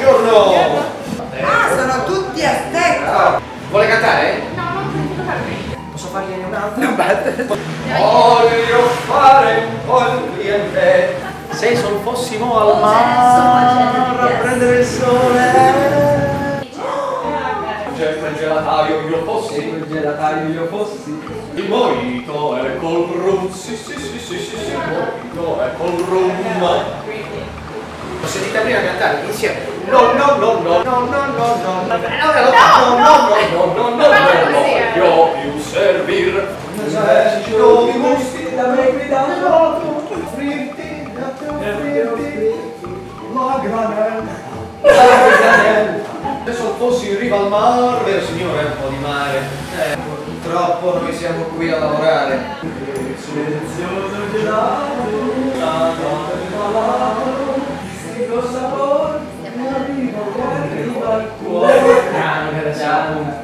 Buongiorno! Ah, sono tutti a stecco! Vuole cantare? No, non sento totalmente. Posso fargliene un'altra? Voglio fare un po' il cliente. Se sol fossimo al mare a prendere il sole. C'è quel gelataio io fossi. Quel gelataio io fossi. Il mojito è col rum. Sì, sì, sì, sì, sì, sì. Il mojito è col rum. Ho sentito prima cantare insieme. No, no, no, no, no, no, no, no, no, voglio più servir. L'esercito di gusti da me guidato, offrirti, la granella. Adesso fossi in riva al mare, vero signore, un po' di mare. Purtroppo noi siamo qui a lavorare. Il silenzioso gelato, la notte malato.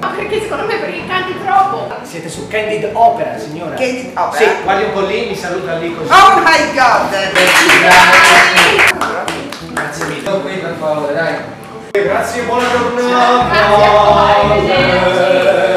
Ma perché secondo me perché canti troppo? Siete su Candid Opera, signora? Candid Opera? Sì, guardi un po' lì, mi saluta lì così. Oh my god! Grazie mille. Sto qui per favore, dai. Grazie, buona giornata. Grazie a voi, arrivederci.